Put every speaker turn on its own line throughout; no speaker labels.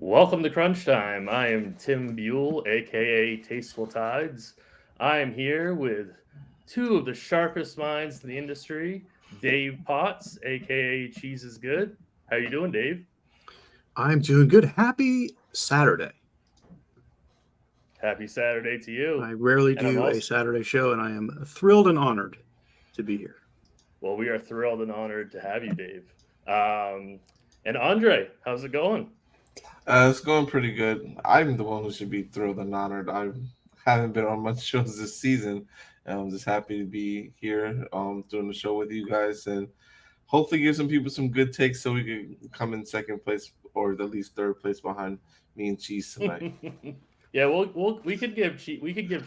Welcome to Crunch Time. I am Tim Buell, aka Tasteful Tides. I am here with two of the sharpest minds in the industry, Dave Potts, aka Cheese is Good. How you doing, Dave?
I'm doing good. Happy Saturday.
Happy Saturday to you.
I rarely
And I'm
do a
also
Saturday show, and I am thrilled and honored to be here.
well, we are thrilled and honored to have you, Dave. Um, and Andre, how's it going?
It's going pretty good. I'm the one who should be thrilled and honored. I haven't been on much shows this season, and I'm just happy to be here doing the show with you guys and hopefully give some people some good takes so we can come in second place or at least third place behind me and Cheese tonight.
Yeah, we could give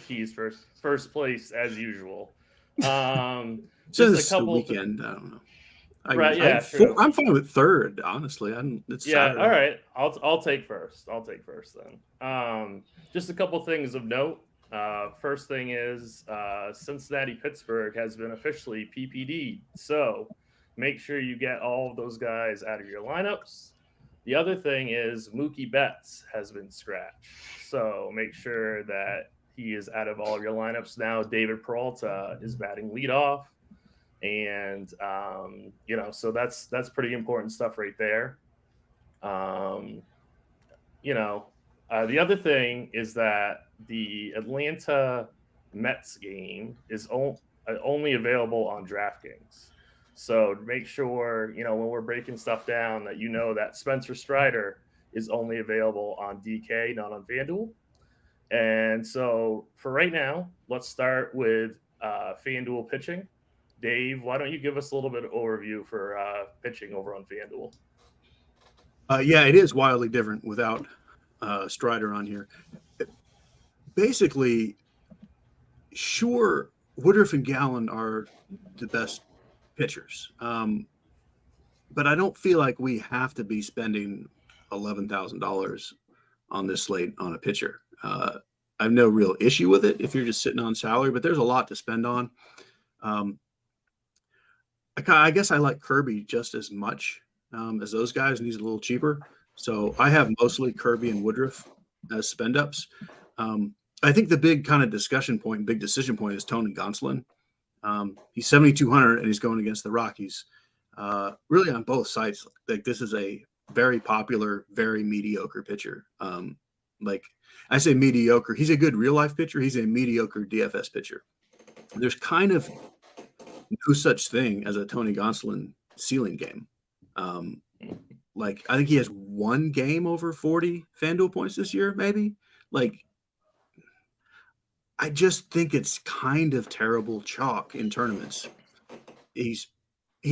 cheese first place as usual.
So
Just a
this is the
couple,
weekend. I don't know.
right? Yeah, true.
I'm fine with third, honestly. It's
Yeah, all
Saturday.
right. I'll take first. I'll take first then. Just a couple things of note. First thing is Cincinnati Pittsburgh has been officially PPD, so make sure you get all of those guys out of your lineups. The other thing is Mookie Betts has been scratched, so make sure that he is out of all of your lineups now. David Peralta is batting leadoff, and so that's pretty important stuff right there. Um, the other thing is that the Atlanta Mets game is only available on DraftKings. So make sure, when we're breaking stuff down, that that Spencer Strider is only available on DK, not on FanDuel. And so for right now, let's start with FanDuel pitching. Dave, why don't you give us a little bit of overview for pitching over on FanDuel?
Yeah, it is wildly different without Strider on here. Basically, sure, Woodruff and Gallen are the best pitchers, but I don't feel like we have to be spending $11,000 on this slate on a pitcher. I have no real issue with it if you're just sitting on salary, but there's a lot to spend on. I guess I like Kirby just as much as those guys, and he's a little cheaper. So I have mostly Kirby and Woodruff as spend ups. I think the big kind of discussion point, big decision point is Tony Gonsolin. He's 7,200 and he's going against the Rockies. Really on both sides, like this is a very popular, very mediocre pitcher. Like I say mediocre, he's a good real life pitcher. He's a mediocre DFS pitcher. There's kind of no such thing as a Tony Gonsolin ceiling game. Like I think he has one game over 40 FanDuel points this year, maybe. Like I just think it's kind of terrible chalk in tournaments. He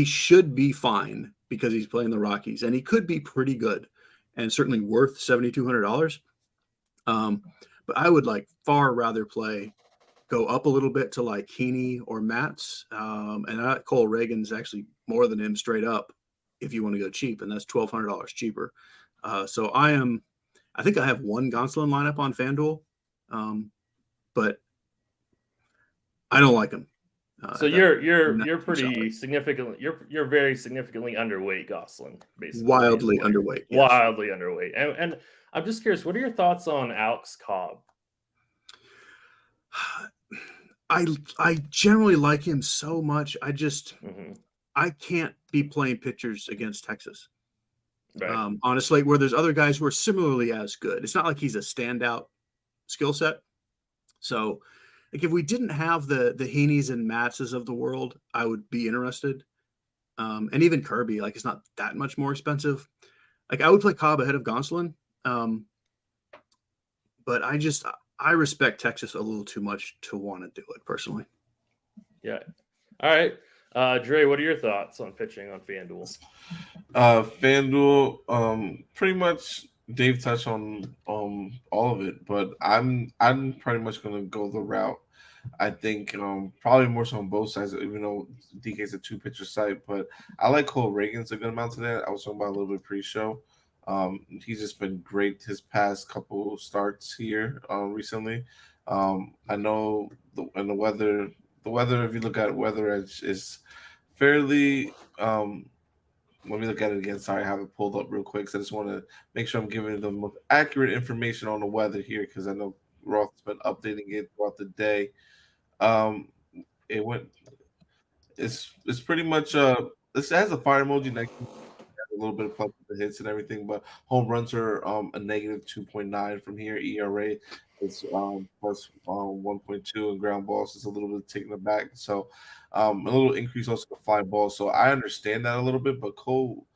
should be fine because he's playing the Rockies, and he could be pretty good and certainly worth $7,200. But I would far rather go up a little bit to like Heaney or Matz, and Cole Reagan's actually more than him straight up if you want to go cheap, and that's $1,200 cheaper. So I think I have one Gonsolin lineup on FanDuel, but I don't like him.
So you're pretty significantly you're very significantly underweight Gosselin, basically.
Wildly underweight.
Yes. Wildly underweight. And I'm just curious, what are your thoughts on Alex Cobb?
I generally like him so much. I can't be playing pitchers against Texas. Right. Honestly, where there's other guys who are similarly as good. It's not like he's a standout skill set. So if we didn't have the Heaneys and Matzes of the world, I would be interested. And even Kirby, it's not that much more expensive. I would play Cobb ahead of Gonsolin. But I respect Texas a little too much to want to do it personally.
Yeah. All right. Dre, what are your thoughts on pitching on FanDuel?
FanDuel, pretty much Dave touched on all of it, but I'm pretty much gonna go the route. I think probably more so on both sides, even though DK's a two pitcher site, but I like Cole Reagan's a good amount to that. I was talking about a little bit pre-show. He's just been great his past couple starts here recently. I know the weather, if you look at weather, is fairly let me look at it again. Sorry, I have it pulled up real quick. So I just want to make sure I'm giving the most accurate information on the weather here because I know Roth's been updating it throughout the day. Um, it went. It's pretty much this has a fire emoji next to it, a little bit of plus with the hits and everything, but home runs are a negative 2.9 from here. ERA is plus 1.2, and ground balls is a little bit taken aback. So a little increase also to fly balls. So I understand that a little bit, but Cole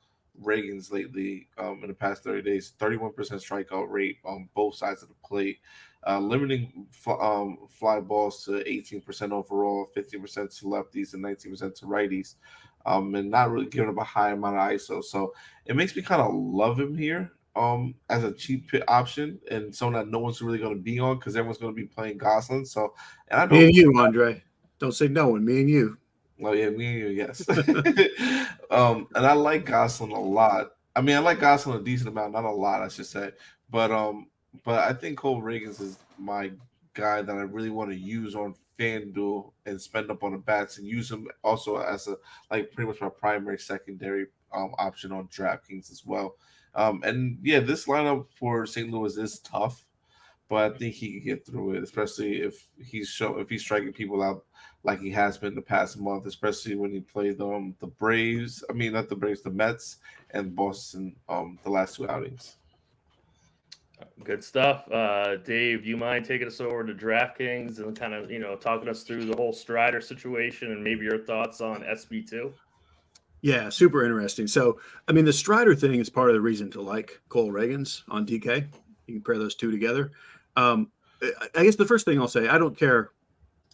Reagan's lately in the past 30 days, 31% strikeout rate on both sides of the plate. Limiting fly balls to 18% overall, 15% to lefties, and 19% to righties, and not really giving up a high amount of ISO. So it makes me kind of love him here as a cheap pit option and someone that no one's really going to be on because everyone's going to be playing Goslin. So, and I
Me
don't.
and you, Andre. Don't say no one. Me and you.
Oh yeah, me and you, yes. And I like Goslin a lot. I mean, I like Goslin a decent amount, not a lot, I should say. But I think Cole Reagans is my guy that I really want to use on FanDuel and spend up on the bats and use him also as a like pretty much my primary secondary option on DraftKings as well. And yeah, this lineup for St. Louis is tough, but I think he could get through it, especially if he's striking people out like he has been the past month, especially when he played the Braves. I mean, not the Braves, the Mets and Boston the last two outings.
Good stuff. Dave, do you mind taking us over to DraftKings and kind of, talking us through the whole Strider situation and maybe your thoughts on SB2?
Yeah, super interesting. So, I mean, the Strider thing is part of the reason to like Cole Reagans on DK. You can pair those two together. I guess the first thing I'll say, I don't care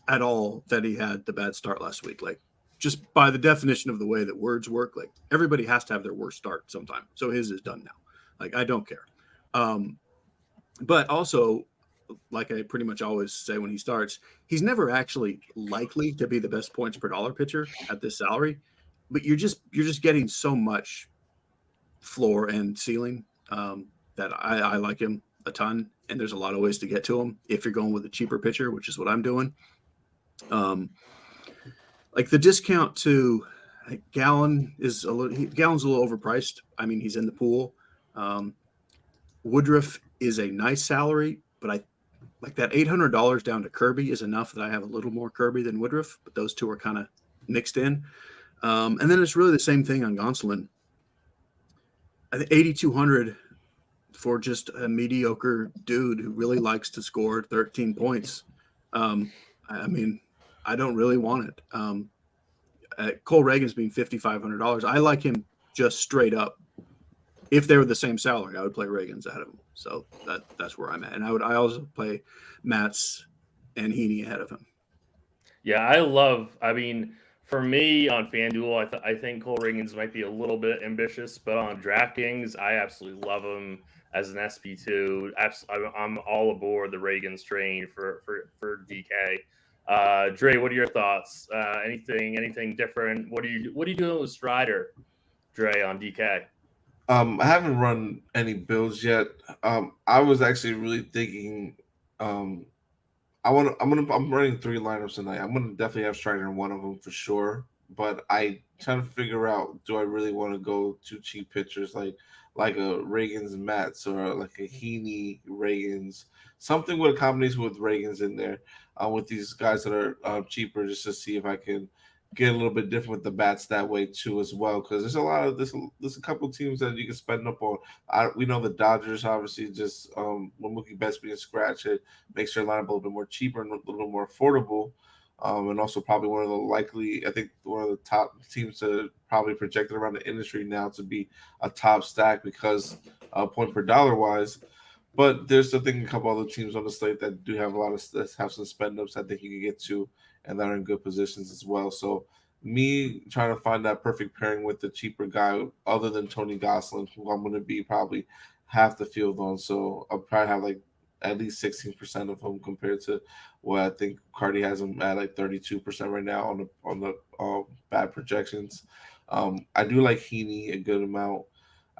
at all that he had the bad start last week. Like, just by the definition of the way that words work, like everybody has to have their worst start sometime. So his is done now. Like, I don't care. But also, like I pretty much always say when he starts, he's never actually likely to be the best points per dollar pitcher at this salary. But you're just getting so much floor and ceiling that I like him a ton. And there's a lot of ways to get to him if you're going with a cheaper pitcher, which is what I'm doing. Like the discount to Gallon is Gallon's a little overpriced. I mean, he's in the pool. Woodruff is a nice salary, but I like that $800 down to Kirby is enough that I have a little more Kirby than Woodruff, but those two are kind of mixed in. And then it's really the same thing on Gonsolin. I think 8,200 for just a mediocre dude who really likes to score 13 points. I mean, I don't really want it. Cole Reagan's being $5,500. I like him just straight up. If they were the same salary, I would play Reagan's ahead of him. So that's where I'm at. And I also play Matz and Heaney ahead of him.
Yeah, I mean, for me on FanDuel, I think Cole Reagans might be a little bit ambitious, but on DraftKings, I absolutely love him as an SP2. I'm all aboard the Reagans train for DK. Dre, what are your thoughts? Anything different? What are you doing with Strider, Dre, on DK?
I haven't run any builds yet. I was actually really thinking I'm running three lineups tonight. I'm gonna definitely have Strider in one of them for sure. But I trying to figure out, do I really want to go two cheap pitchers like a Reagan's Mats or like a Heaney Reagan's, something with a combination with Reagan's in there, with these guys that are cheaper, just to see if I can get a little bit different with the bats that way too as well. Because there's a lot of there's a couple teams that you can spend up on. We know the Dodgers obviously just when Mookie Betts being scratched, it makes their lineup a little bit more cheaper and a little bit more affordable. And also probably I think one of the top teams to probably projected around the industry now to be a top stack because point per dollar wise. But there's I think a couple other teams on the slate that do have a lot of have some spend ups I think you can get to and that are in good positions as well. So me trying to find that perfect pairing with the cheaper guy other than Tony Goslin, who I'm going to be probably half the field on. So I'll probably have like at least 16% of him compared to what I think Cardi has him at like 32% right now on the bad projections. I do like Heaney a good amount.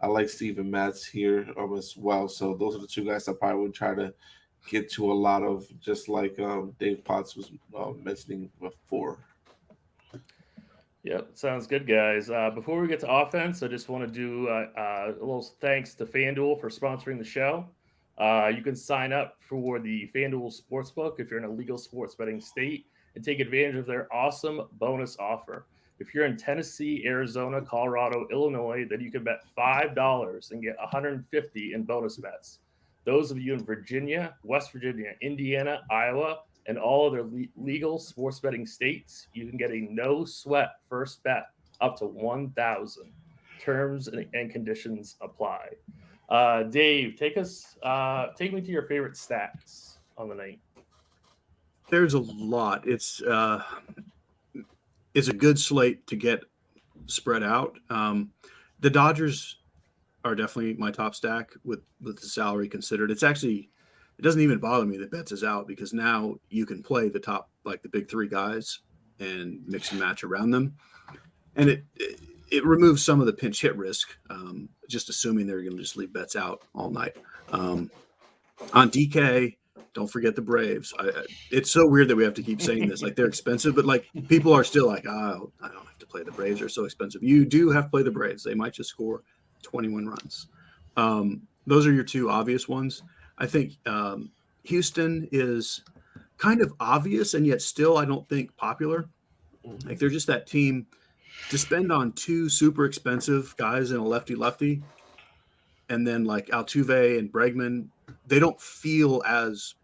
I like Steven Matz here as well. So those are the two guys I probably would try to get to a lot of, just like Dave Potts was mentioning before.
Yep, sounds good, guys. Before we get to offense, I just want to do a little thanks to Fanduel for sponsoring the show. You can sign up for the Fanduel Sportsbook if you're in a legal sports betting state and take advantage of their awesome bonus offer. If you're in Tennessee, Arizona, Colorado, Illinois, then you can bet $5 and get 150 in bonus bets. Those of you in Virginia, West Virginia, Indiana, Iowa, and all other legal sports betting states, you can get a no sweat first bet up to 1,000. Terms and conditions apply. Dave, take me to your favorite stacks on the night.
There's a lot. It's a good slate to get spread out. The Dodgers are definitely my top stack with the salary considered. It doesn't even bother me that Betts is out because now you can play the top, like the big three guys and mix and match around them. And it removes some of the pinch hit risk, just assuming they're going to just leave Betts out all night. On DK, don't forget the Braves. It's so weird that we have to keep saying this. Like, they're expensive, but like people are still like, oh, I don't have to play the Braves. They're so expensive. You do have to play the Braves. They might just score 21 runs. Those are your two obvious ones. I think Houston is kind of obvious and yet still, I don't think, popular. Like, they're just that team to spend on two super expensive guys and a lefty, and then like Altuve and Bregman, they don't feel as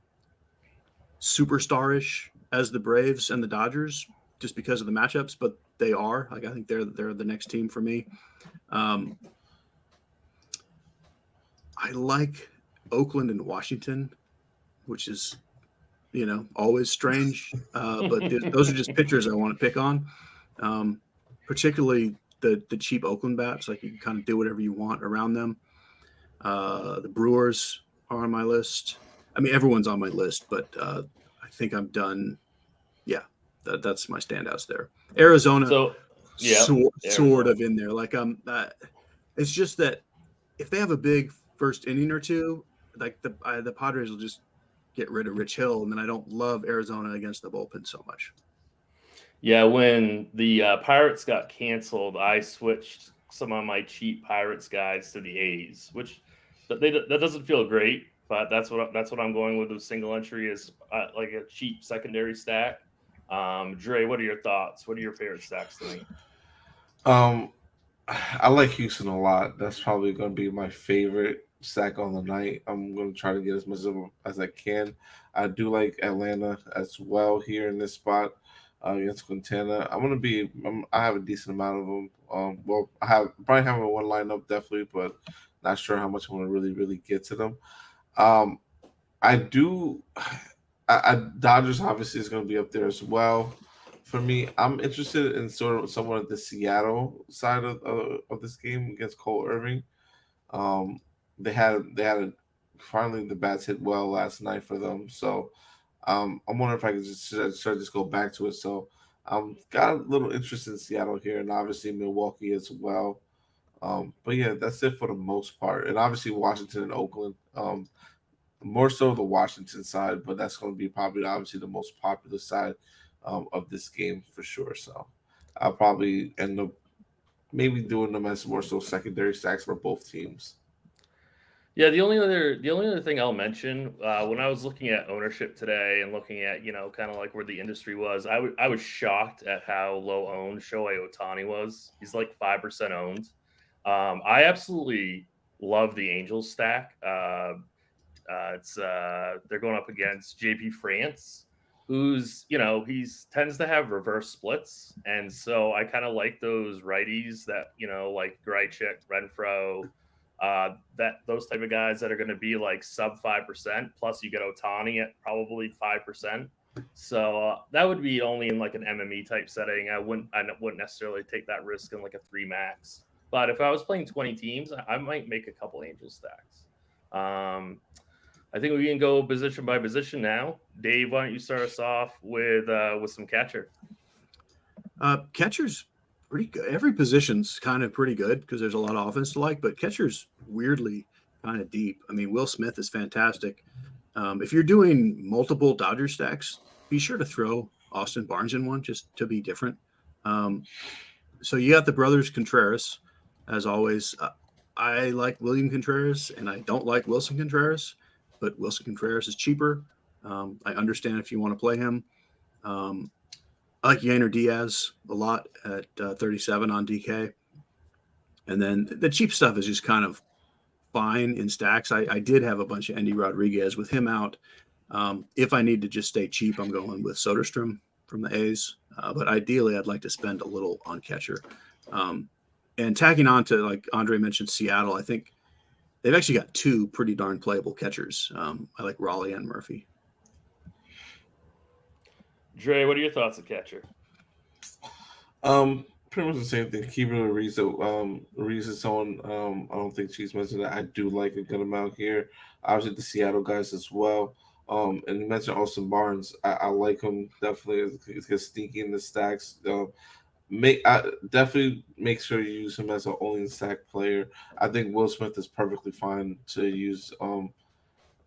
superstarish as the Braves and the Dodgers just because of the matchups, but they are. Like, I think they're the next team for me. I like Oakland and Washington, which is, always strange. But those are just pitchers I want to pick on, particularly the cheap Oakland bats. Like, you can kind of do whatever you want around them. The Brewers are on my list. I mean, everyone's on my list, but I think I'm done. Yeah, that's my standouts there. Arizona, sort of in there. Like, it's just that if they have a big first inning or two, like the Padres will just get rid of Rich Hill, and then I don't love Arizona against the bullpen so much.
Yeah, when the Pirates got canceled, I switched some of my cheap Pirates guys to the A's, which that doesn't feel great, but that's what I'm going with. The single entry is like a cheap secondary stack. Dre, what are your thoughts? What are your favorite stacks tonight?
I like Houston a lot. That's probably going to be my favorite stack on the night. I'm going to try to get as much of them as I can. I do like Atlanta as well here in this spot against Quintana. I have a decent amount of them. Well, I probably have one lineup definitely, but not sure how much I'm going to really get to them. I do. Dodgers obviously is going to be up there as well. For me, I'm interested in sort of somewhat of the Seattle side of this game against Cole Irving. They had finally the bats hit well last night for them, so I'm wondering if I could just go back to it. So got a little interest in Seattle here, and obviously Milwaukee as well. But yeah, that's it for the most part, and obviously Washington and Oakland. More so the Washington side, but that's going to be probably obviously the most popular side of this game for sure. So I'll probably end up maybe doing them as more so secondary stacks for both teams.
Yeah, the only other thing I'll mention when I was looking at ownership today and looking at kind of like where the industry was, I was shocked at how low owned Shohei Ohtani was. He's like 5% owned. I absolutely love the Angels stack. They're going up against JP France, who's tends to have reverse splits, and so I kind of like those righties that like Grichuk, Renfroe, that those type of guys that are going to be like sub 5%. Plus, you get Ohtani at probably 5%. So that would be only in like an MME type setting. I wouldn't necessarily take that risk in like a 3 max. But if I was playing 20 teams, I might make a couple Angel stacks. I think we can go position by position now. Dave, why don't you start us off with some catcher?
Catcher's pretty good. Every position's kind of pretty good because there's a lot of offense to like, but catcher's weirdly kind of deep. I mean, Will Smith is fantastic. If you're doing multiple Dodger stacks, be sure to throw Austin Barnes in one just to be different. So you got the brothers Contreras, as always. I like William Contreras, and I don't like Wilson Contreras, but Wilson Contreras is cheaper. I understand if you want to play him. Um, I like Yainer Diaz a lot at 37 on DK. And then the cheap stuff is just kind of fine in stacks. I did have a bunch of Andy Rodriguez with him out. If I need to just stay cheap, I'm going with Soderstrom from the A's. But ideally, I'd like to spend a little on catcher. And tagging on to, like Andre mentioned, Seattle, I think they've actually got two pretty darn playable catchers. I like Raleigh and Murphy.
Dre, what are your thoughts of catcher?
Pretty much the same thing. Keep it Ariza. Ariza is someone. I don't think she's mentioned that. I do like a good amount here. Obviously, the Seattle guys as well. And you mentioned Austin Barnes. I like him definitely. He's sneaky in the stacks. Definitely make sure you use him as an only stack player. I think Will Smith is perfectly fine to use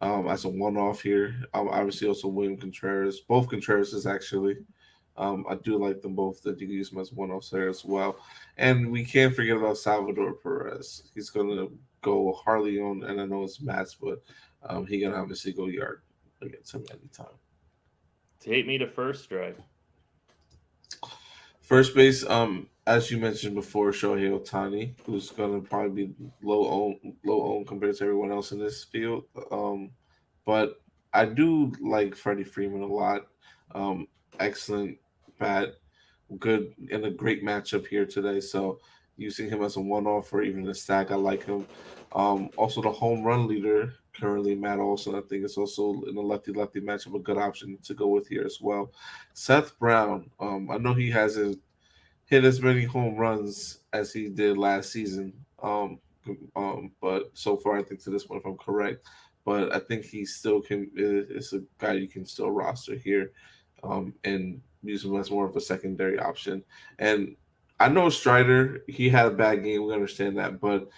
as a one off here. Obviously, also William Contreras. Both Contreras actually. I do like them both. That you can use them as one off there as well. And we can't forget about Salvador Perez. He's gonna go Harley on, and I know it's Matt's, but he can obviously go yard against him anytime.
Take me to first, Dre.
First base, as you mentioned before, Shohei Ohtani, who's gonna probably be low owned compared to everyone else in this field. But I do like Freddie Freeman a lot. Excellent bat, good and a great matchup here today. So using him as a one off or even a stack, I like him. Also the home run leader currently, Matt Olson. I think it's also in a lefty matchup a good option to go with here as well. Seth Brown. I know he hasn't hit as many home runs as he did last season. But so far, I think to this point, if I'm correct, but I think he still can. It's a guy you can still roster here, and use him as more of a secondary option. And I know Strider, he had a bad game. We understand that, but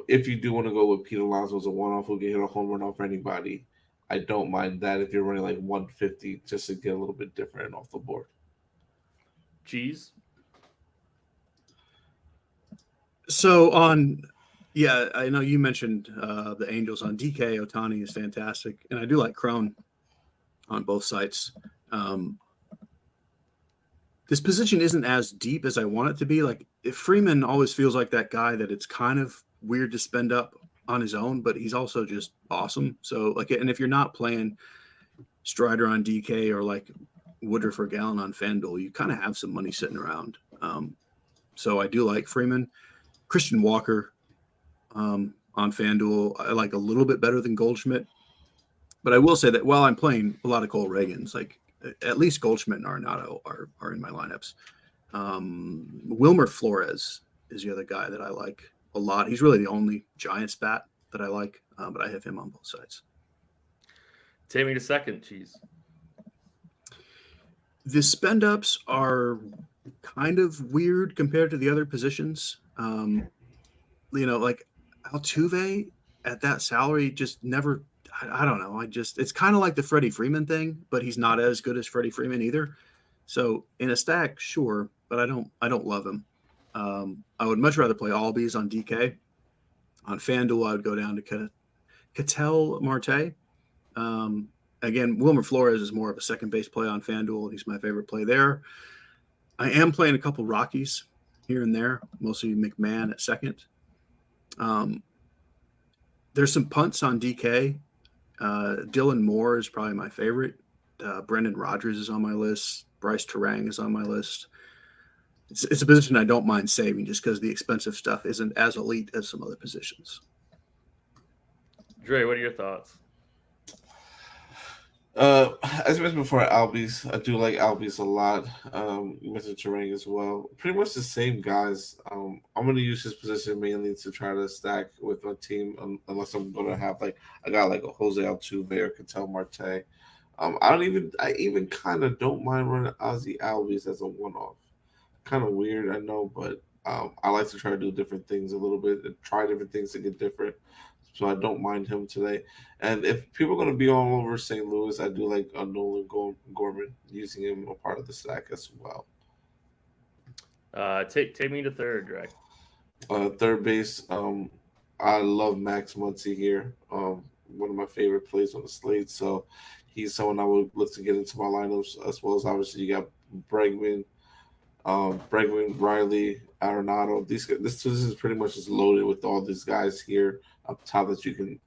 if you do want to go with Pete Alonso as a one-off who can hit a home run off anybody, I don't mind that if you're running like 150 just to get a little bit different off the board.
Cheese.
So I know you mentioned the Angels on DK. Ohtani is fantastic, and I do like Crone on both sites. This position isn't as deep as I want it to be. Like, if Freeman always feels like that guy that it's kind of weird to spend up on his own, but he's also just awesome. So, like, and if you're not playing Strider on DK or like Woodruff or Gallon on Fanduel, you kind of have some money sitting around. So I do like Freeman. Christian Walker on FanDuel, I like a little bit better than Goldschmidt. But I will say that while I'm playing a lot of Cole Reagans, like at least Goldschmidt and Arenado are in my lineups. Wilmer Flores is the other guy that I like a lot. He's really the only Giants bat that I like, but I have him on both sides.
Take me to second, Cheese.
The spend ups are kind of weird compared to the other positions. Like Altuve at that salary just never. I don't know. It's kind of like the Freddie Freeman thing, but he's not as good as Freddie Freeman either. So in a stack, sure, but I don't love him. I would much rather play Albies on DK. On FanDuel, I would go down to Ketel Marte. Again, Wilmer Flores is more of a second base play on FanDuel. He's my favorite play there. I am playing a couple Rockies here and there, mostly McMahon at second. There's some punts on DK. Dylan Moore is probably my favorite. Brendan Rodgers is on my list. Bryce Terang is on my list. It's a position I don't mind saving just because the expensive stuff isn't as elite as some other positions.
Dre, what are your thoughts?
As I mentioned before, Albies. I do like Albies a lot. You mentioned Terang as well. Pretty much the same guys. I'm going to use his position mainly to try to stack with my team, unless I'm going to have like a guy like a Jose Altuve or Ketel Marte. I even kind of don't mind running Ozzy Albies as a one-off. Kind of weird, I know, but I like to try to do different things a little bit and try different things to get different. So I don't mind him today. And if people are going to be all over St. Louis, I do like Nolan Gorman, using him a part of the stack as well.
Take me to third, Greg.
Third base, I love Max Muncy here. One of my favorite plays on the slate. So he's someone I would look to get into my lineups, as well as obviously you got Bregman, Riley, Arenado. This is pretty much just loaded with all these guys here up top that you can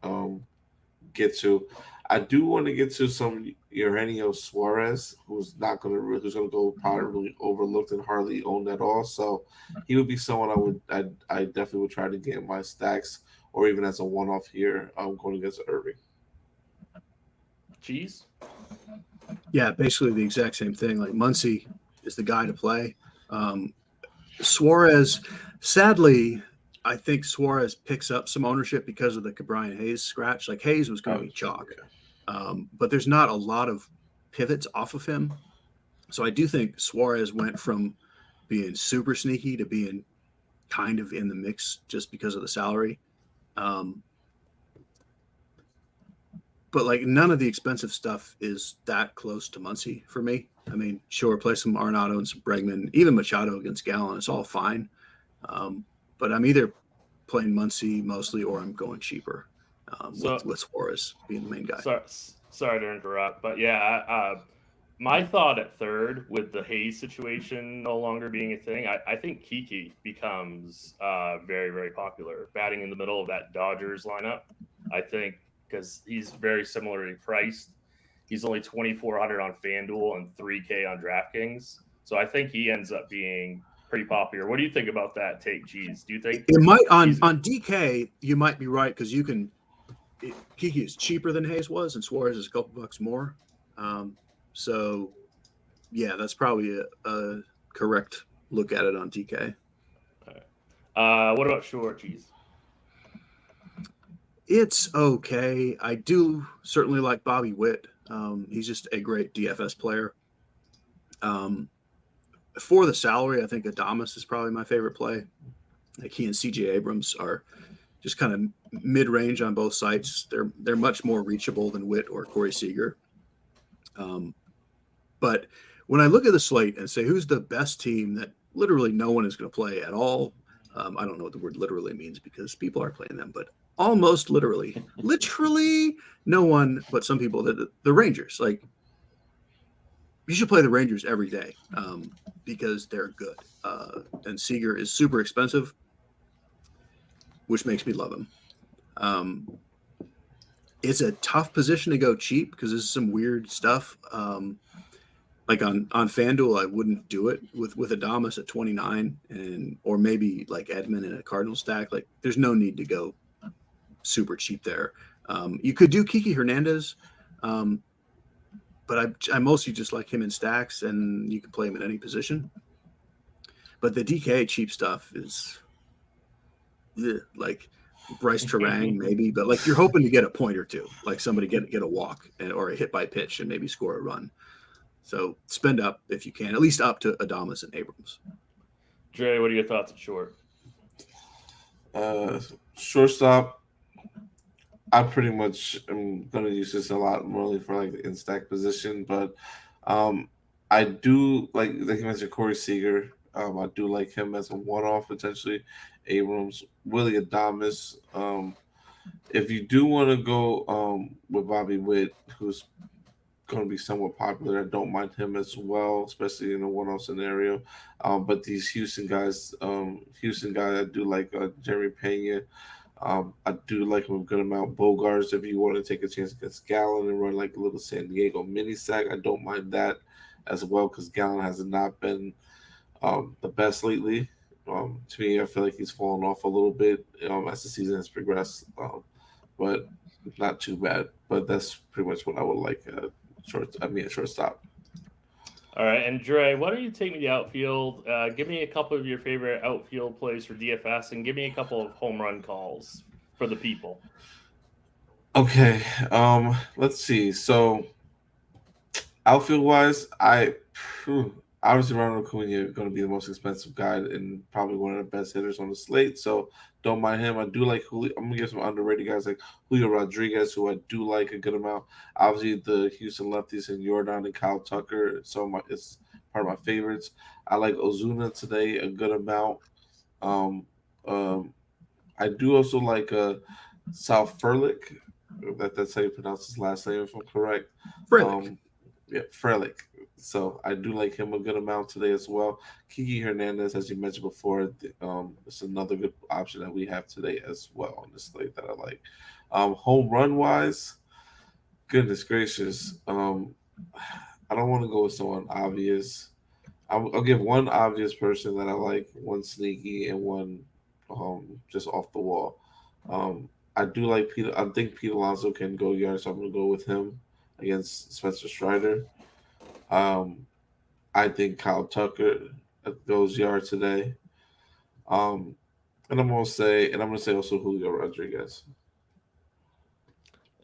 get to. I do want to get to some Eugenio Suarez, who's gonna go probably overlooked and hardly owned at all. So he would be someone I definitely would try to get in my stacks or even as a one off here. Going against Irving.
Cheese.
Yeah, basically the exact same thing. Like Muncy is the guy to play. Suarez, sadly, I think Suarez picks up some ownership because of the Brian Hayes scratch. Like Hayes was going to be chalk, but there's not a lot of pivots off of him. So I do think Suarez went from being super sneaky to being kind of in the mix just because of the salary. But like none of the expensive stuff is that close to Muncy for me. I mean, sure, play some Arenado and some Bregman, even Machado against Gallon. It's all fine. But I'm either playing Muncy mostly or I'm going cheaper with Suarez being the main guy.
Sorry to interrupt, but yeah, my thought at third with the Hayes situation no longer being a thing, I think Kiki becomes very, very popular batting in the middle of that Dodgers lineup. I think because he's very similarly priced. He's only 2,400 on Fanduel and 3K on DraftKings. So I think he ends up being pretty popular. What do you think about that take, Cheese? Do you think
it might on DK? You might be right because you can. Kiki is cheaper than Hayes was, and Suarez is a couple bucks more. So, yeah, that's probably a correct look at it on DK.
What about Short, Cheese?
It's okay. I do certainly like Bobby Witt. He's just a great DFS player. For the salary, I think Adames is probably my favorite play. Like he and CJ Abrams are just kind of mid-range on both sites. They're much more reachable than Witt or Corey Seager. But when I look at the slate and say who's the best team that literally no one is going to play at all, I don't know what the word literally means because people are playing them, but almost literally no one but some people. The Rangers, like you should play the Rangers every day because they're good. And Seager is super expensive, which makes me love him. It's a tough position to go cheap because there's some weird stuff. Like on FanDuel, I wouldn't do it with Adames at 29 or maybe like Edman in a Cardinal stack. Like there's no need to go super cheap there. You could do Kiki Hernandez, but I mostly just like him in stacks, and you can play him in any position. But the DK cheap stuff is like Bryce Terang maybe, but like you're hoping to get a point or two, like somebody get a walk or a hit by pitch and maybe score a run. So spend up if you can, at least up to Adames and Abrams.
Dre, what are your thoughts at Short?
Shortstop, I pretty much am going to use this a lot more for like the in-stack position, but I do like you mentioned Corey Seager. I do like him as a one-off potentially. Abrams, Willie Adames. If you do want to go with Bobby Witt, who's going to be somewhat popular, I don't mind him as well, especially in a one-off scenario. But these Houston guys, I do like Jerry Pena. I do like him a good amount. Bogarts, if you want to take a chance against Gallon and run like a little San Diego mini sack, I don't mind that as well because Gallon has not been the best lately. To me, I feel like he's fallen off a little bit as the season has progressed, but not too bad. But that's pretty much what I would like shortstop.
All right, and Dre, why don't you take me to the outfield? Give me a couple of your favorite outfield plays for DFS, and give me a couple of home run calls for the people.
Okay, let's see. So, outfield wise, obviously Ronald Acuna going to be the most expensive guy and probably one of the best hitters on the slate. So don't mind him. I do like Julio. I'm gonna give some underrated guys like Julio Rodriguez, who I do like a good amount. Obviously, the Houston lefties and Jordan and Kyle Tucker. It's part of my favorites. I like Ozuna today a good amount. Um, um, I do also like South Furlick. That's how you pronounce his last name, if I'm correct.
Frelick.
Um, yeah, Frelick. So I do like him a good amount today as well. Kiki Hernandez, as you mentioned before, is another good option that we have today as well on this slate that I like. Home run wise, goodness gracious, I don't want to go with someone obvious. I'll give one obvious person that I like, one sneaky, and one just off the wall. I do like Peter. I think Pete Alonso can go yard, so I'm going to go with him against Spencer Strider. Um, I think Kyle Tucker goes yard today. Um, and I'm gonna say also Julio Rodriguez.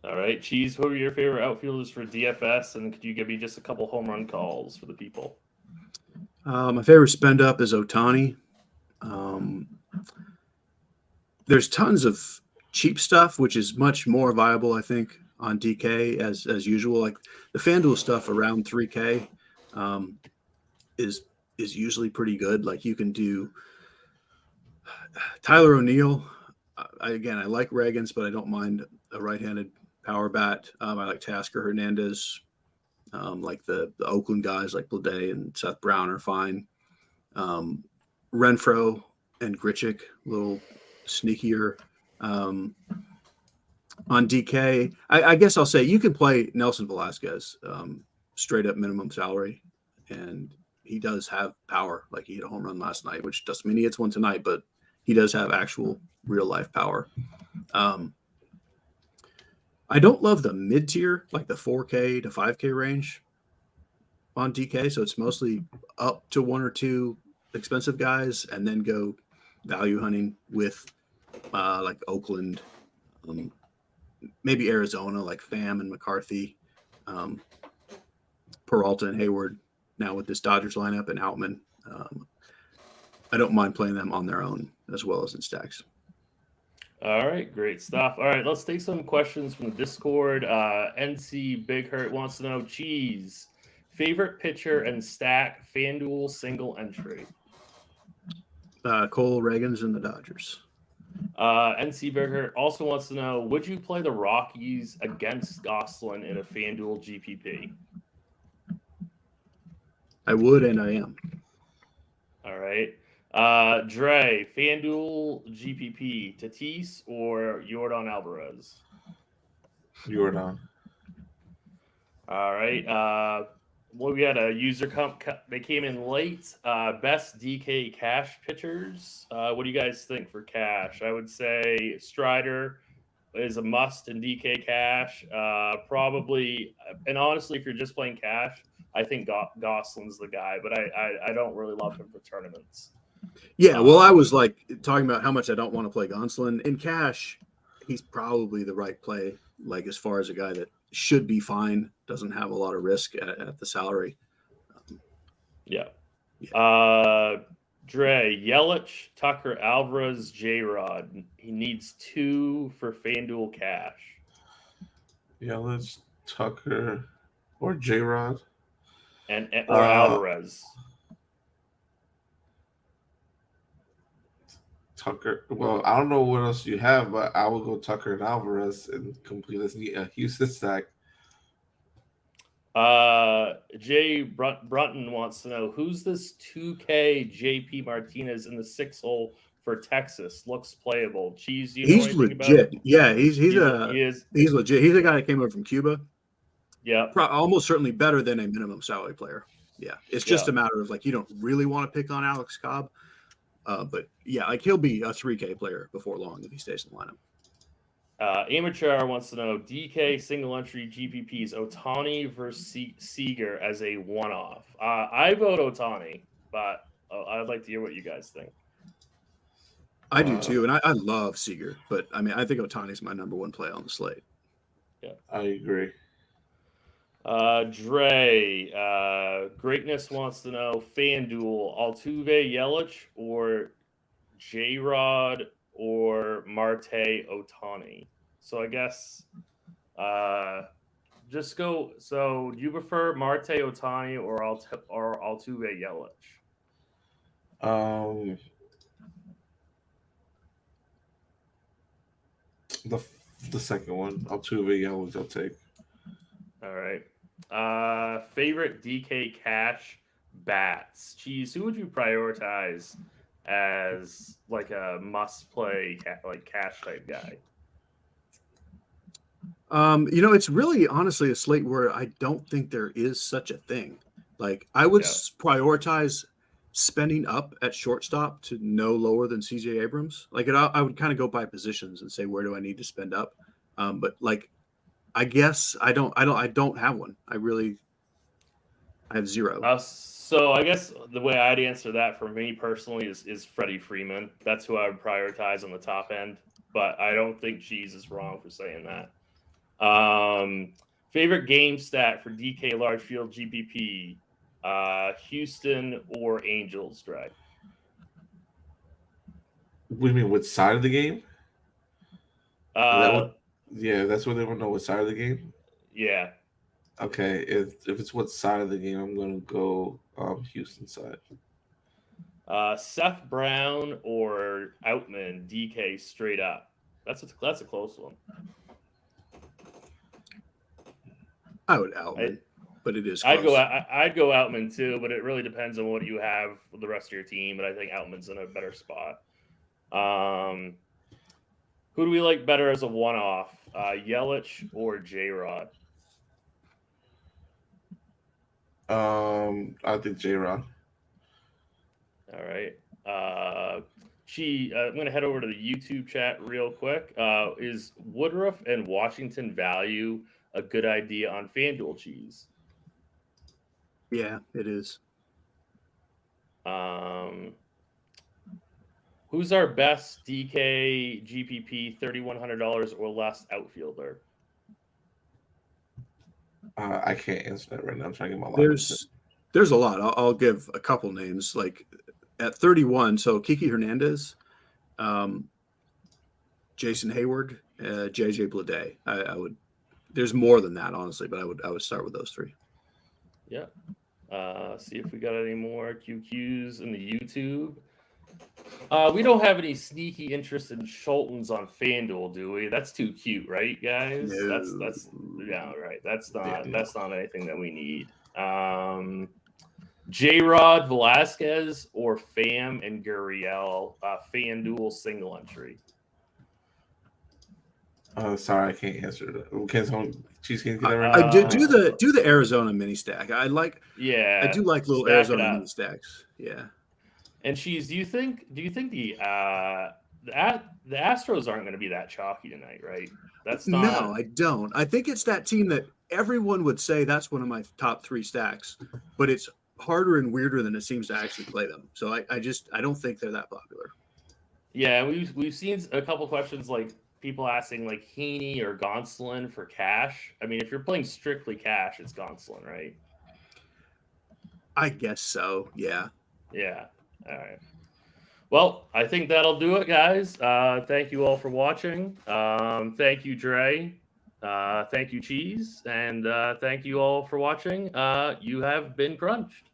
All right, Cheese, who are your favorite outfielders for DFS? And could you give me just a couple home run calls for the people?
My favorite spend up is Otani. Um, there's tons of cheap stuff, which is much more viable, I think, on DK as usual. Like the FanDuel stuff around 3K um, is usually pretty good. Like you can do Tyler O'Neill. I like Reagans, but I don't mind a right-handed power bat. I like Tasker Hernandez. Like the Oakland guys like Blade and Seth Brown are fine. Renfro and Grichuk, a little sneakier. On DK, I guess I'll say you can play Nelson Velasquez straight up minimum salary, and he does have power. Like he hit a home run last night, which doesn't mean he hits one tonight, but he does have actual real life power. I don't love the mid tier, like the 4K to 5K range on DK. So it's mostly up to one or two expensive guys and then go value hunting with like Oakland, maybe Arizona, like Pham and McCarthy, Peralta and Hayward. Now with this Dodgers lineup and Outman, I don't mind playing them on their own as well as in stacks.
All right, great stuff. All right, let's take some questions from the Discord. NC Big Hurt wants to know, Cheese, favorite pitcher and stack FanDuel single entry.
Cole Reagans and the Dodgers.
NC Big Hurt also wants to know, would you play the Rockies against Goslin in a FanDuel GPP?
I would, and I am.
All right. Dre, FanDuel GPP, Tatis or Yordan Alvarez?
Yordan.
All right. Well, we had a user they came in late. Best DK cash pitchers. What do you guys think for cash? I would say Strider is a must in DK cash. Probably, and honestly, if you're just playing cash, I think Goslin's the guy, but I don't really love him for tournaments.
Yeah, well, I was like talking about how much I don't want to play Gonsolin. In cash, he's probably the right play, like as far as a guy that should be fine, doesn't have a lot of risk at the salary.
Yeah. Dre, Yelich, Tucker, Alvarez, J-Rod. He needs 2 for FanDuel cash.
Yelich, Tucker, or J-Rod.
Or Alvarez.
Tucker. Well, I don't know what else you have, but I will go Tucker and Alvarez and complete a Houston stack.
Jay Brunton wants to know, who's this 2K JP Martinez in the 6 hole for Texas? Looks playable. Cheese, do you know
He's
anything
legit.
about?
Yeah, he's legit. He's a guy that came over from Cuba.
Yeah,
almost certainly better than a minimum salary player. Yeah, it's just a matter of like you don't really want to pick on Alex Cobb. But yeah, like he'll be a 3K player before long if he stays in the lineup.
Amateur wants to know, DK single entry GPPs, Otani versus Seager as a one-off. I vote Otani, but I'd like to hear what you guys think.
I do too, and I love Seager, but I mean I think Otani's my number one play on the slate.
Yeah,
I agree.
Dre, Greatness wants to know, FanDuel, Altuve, Yelich, or J-Rod, or Marte, Otani. So I guess just go. So, do you prefer Marte Otani or Altuve Yelich?
Um, the the second one, Altuve Yelich, I'll take.
All right. Favorite DK cash bats. Cheese. Who would you prioritize as like a must play like cash type guy?
It's really honestly a slate where I don't think there is such a thing. Like I would
Yeah.
prioritize spending up at shortstop to no lower than CJ Abrams. Like I would kind of go by positions and say where do I need to spend up. But like I guess I don't have one. I have zero.
So I guess the way I'd answer that for me personally is Freddie Freeman. That's who I would prioritize on the top end. But I don't think Cheese is wrong for saying that. Favorite game stat for DK large field GPP, Houston or Angels, Dre?
What do you mean? Which side of the game? Is that
Uh,
what? Yeah, that's what they want to know. What side of the game?
yeah.
Okay, if it's what side of the game, I'm gonna go Houston side.
Seth Brown or Outman, DK straight up. That's a close one.
I would Outman, but it is
I'd
close.
I'd go Outman too, but it really depends on what you have with the rest of your team. But I think Outman's in a better spot. Who do we like better as a one-off, Yelich or J-Rod?
I think J-Rod.
All right. I'm going to head over to the YouTube chat real quick. Is Woodruff and Washington value a good idea on FanDuel, Cheese?
Yeah, it is.
Who's our best DK GPP $3,100 or less outfielder?
I can't answer that right now. I'm trying to get my lineup.
There's a lot. I'll give a couple names. Like at 31, so Kiki Hernandez, Jason Hayward, JJ Bleday. I would. There's more than that, honestly, but I would start with those three.
Yeah. See if we got any more QQs in the YouTube. We don't have any sneaky interest in Schultons on FanDuel, do we? That's too cute, right, guys?
No.
That's yeah, right. That's not anything that we need. J-Rod Velasquez or Fam and Gurriel, FanDuel single entry.
Sorry, I can't answer that. Can someone Cheesecake get that right
I
now?
do the Arizona mini stack. I do like little Arizona mini stacks. Yeah.
And Cheese, do you think the Astros aren't going to be that chalky tonight, right? That's not.
No, I don't. I think it's that team that everyone would say that's one of my top three stacks, but it's harder and weirder than it seems to actually play them. So I don't think they're that popular.
Yeah, we've seen a couple questions like people asking like Heaney or Gonsolin for cash. I mean, if you're playing strictly cash, it's Gonsolin, right?
I guess so. Yeah.
Yeah. All right. Well, I think that'll do it, guys. Thank you all for watching. Thank you, Dre. Thank you, Cheese. And thank you all for watching. You have been crunched.